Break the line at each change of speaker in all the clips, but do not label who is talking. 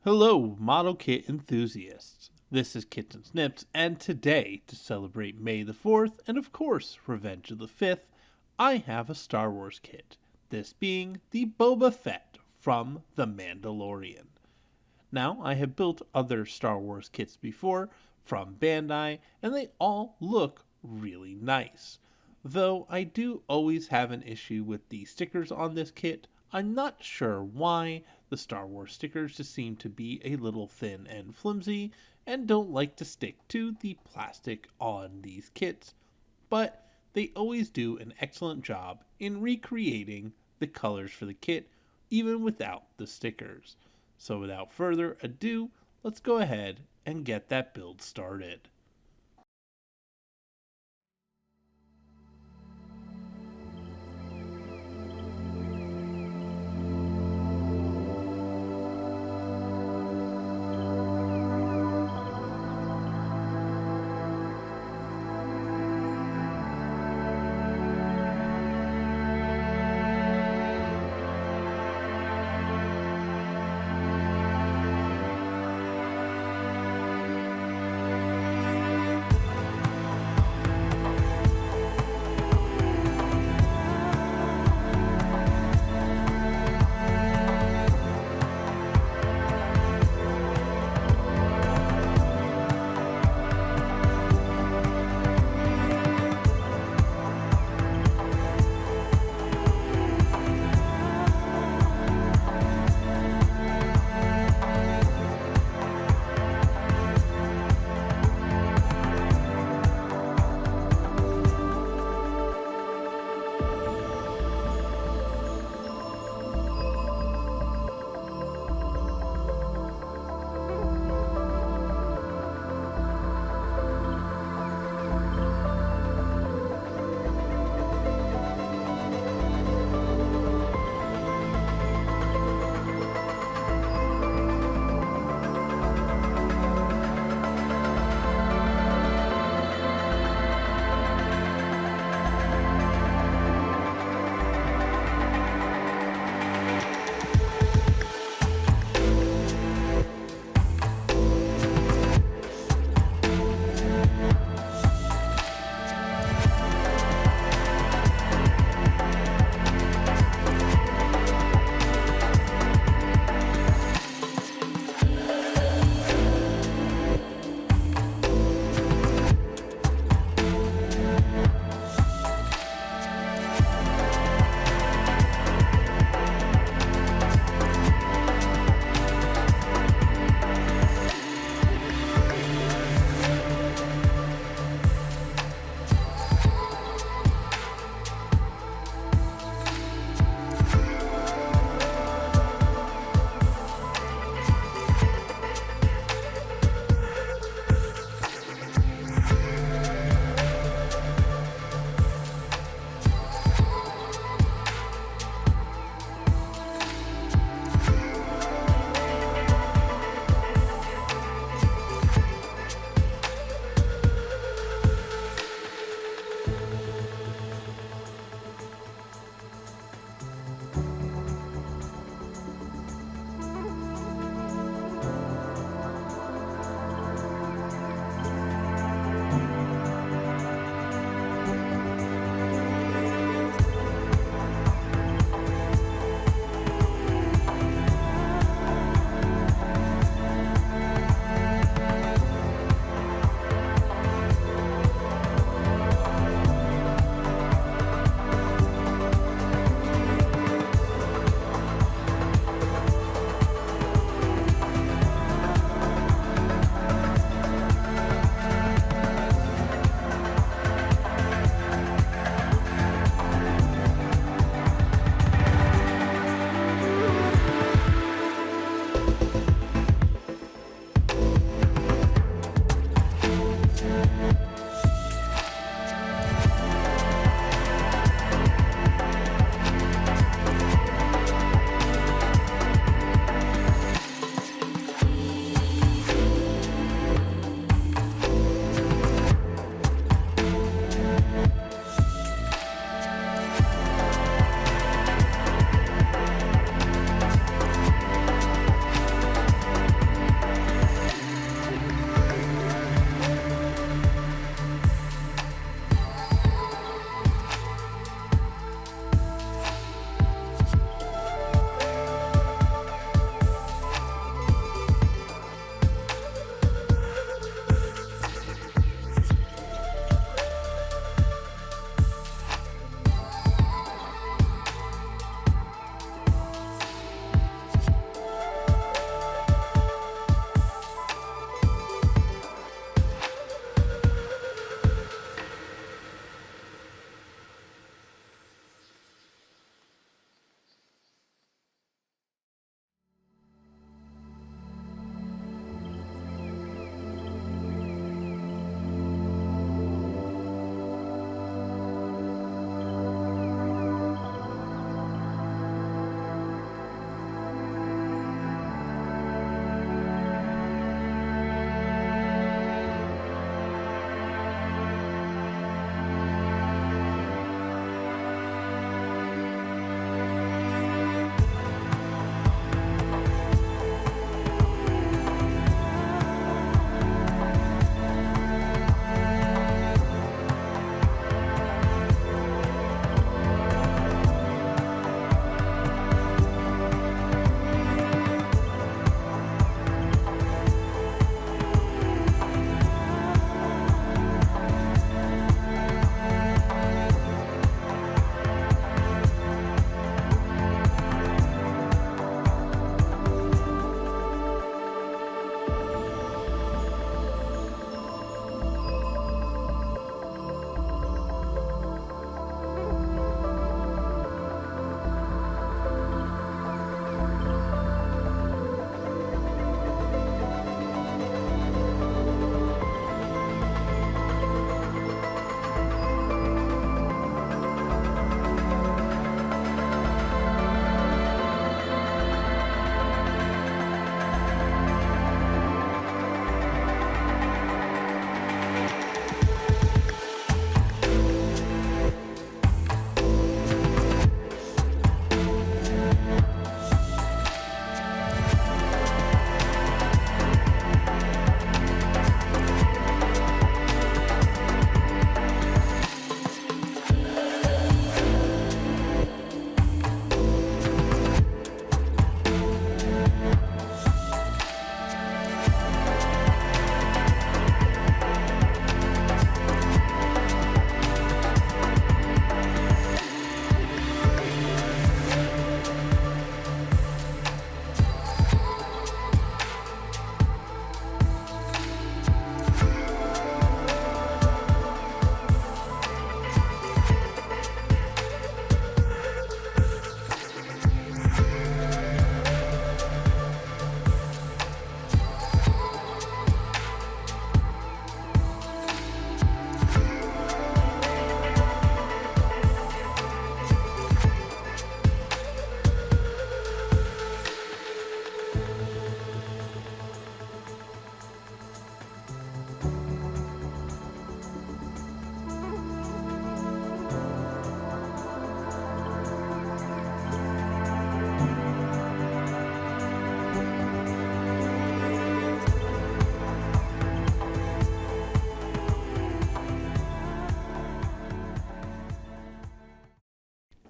Hello, model kit enthusiasts. This is Kits and Snips, and today, to celebrate May the 4th and of course Revenge of the 5th, I have a Star Wars kit. This being the Boba Fett from The Mandalorian. Now, I have built other Star Wars kits before from Bandai, and they all look really nice. Though I do always have an issue with the stickers on this kit. I'm not sure why. The Star Wars stickers just seem to be a little thin and flimsy and don't like to stick to the plastic on these kits, but they always do an excellent job in recreating the colors for the kit even without the stickers. So without further ado, let's go ahead and get that build started.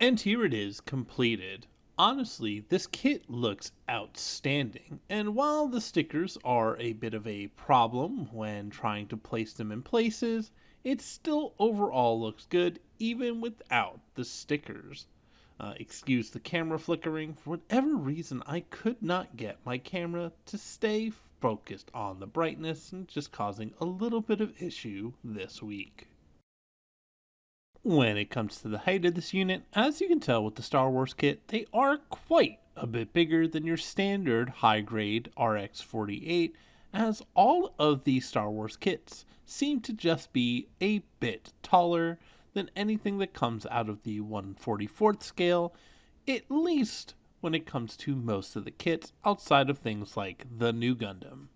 And here it is, completed. Honestly, this kit looks outstanding, and while the stickers are a bit of a problem when trying to place them in places, it still overall looks good even without the stickers. Excuse the camera flickering. For whatever reason, I could not get my camera to stay focused on the brightness, and just causing a little bit of issue this week. When it comes to the height of this unit, as you can tell with the Star Wars kit, they are quite a bit bigger than your standard high-grade RX-48, as all of these Star Wars kits seem to just be a bit taller than anything that comes out of the 1/44th scale, at least when it comes to most of the kits outside of things like the new Gundam.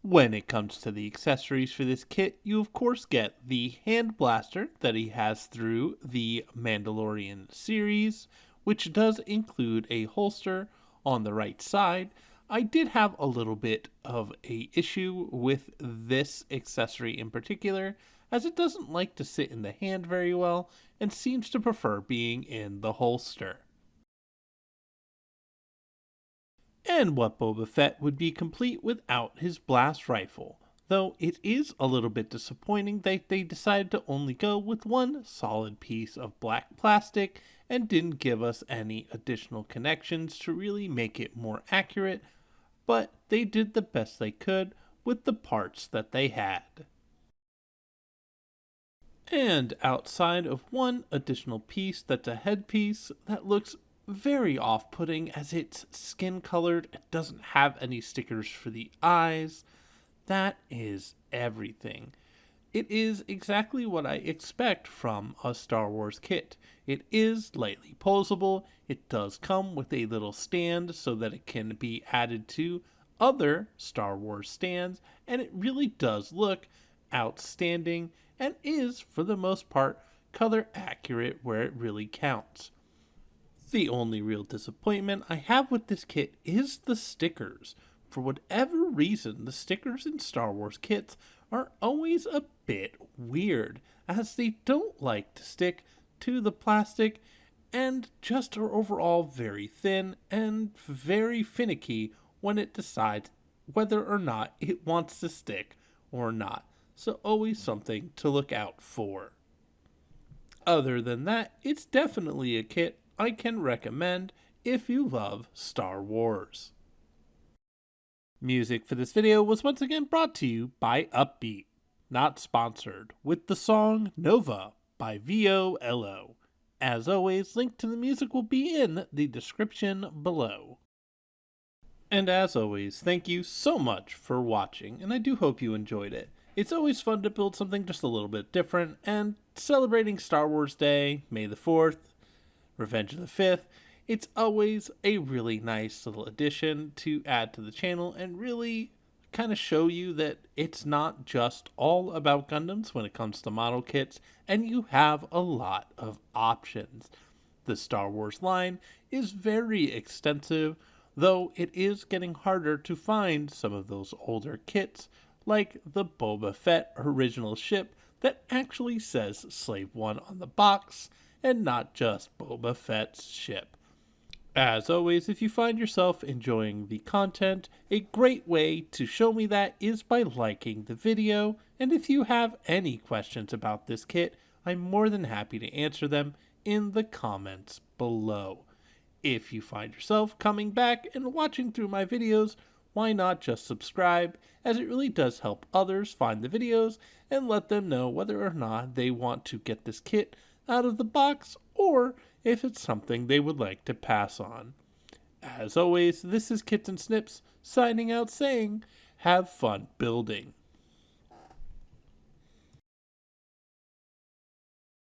When it comes to the accessories for this kit, you of course get the hand blaster that he has through the Mandalorian series, which does include a holster on the right side. I did have a little bit of a issue with this accessory in particular, as it doesn't like to sit in the hand very well and seems to prefer being in the holster. And what Boba Fett would be complete without his blast rifle, though it is a little bit disappointing that they decided to only go with one solid piece of black plastic and didn't give us any additional connections to really make it more accurate, but they did the best they could with the parts that they had. And outside of one additional piece that's a headpiece that looks very off-putting as it's skin colored, it doesn't have any stickers for the eyes, that is everything. It is exactly what I expect from a Star Wars kit. It is lightly posable, it does come with a little stand so that it can be added to other Star Wars stands, and it really does look outstanding and is, for the most part, color accurate where it really counts. The only real disappointment I have with this kit is the stickers. For whatever reason, the stickers in Star Wars kits are always a bit weird, as they don't like to stick to the plastic and just are overall very thin and very finicky when it decides whether or not it wants to stick or not. So always something to look out for. Other than that, it's definitely a kit I can recommend if you love Star Wars. Music for this video was once again brought to you by Upbeat, not sponsored, with the song Nova by VOLO. As always, link to the music will be in the description below. And as always, thank you so much for watching, and I do hope you enjoyed it. It's always fun to build something just a little bit different, and celebrating Star Wars Day, May the 4th, Revenge of the 5th, it's always a really nice little addition to add to the channel and really kind of show you that it's not just all about Gundams when it comes to model kits, and you have a lot of options. The Star Wars line is very extensive, though it is getting harder to find some of those older kits, like the Boba Fett original ship that actually says Slave 1 on the box, and not just Boba Fett's ship. As always, if you find yourself enjoying the content, a great way to show me that is by liking the video, and if you have any questions about this kit, I'm more than happy to answer them in the comments below. If you find yourself coming back and watching through my videos, why not just subscribe, as it really does help others find the videos and let them know whether or not they want to get this kit out of the box, or if it's something they would like to pass on. As always, this is Kits and Snips, signing out saying, have fun building.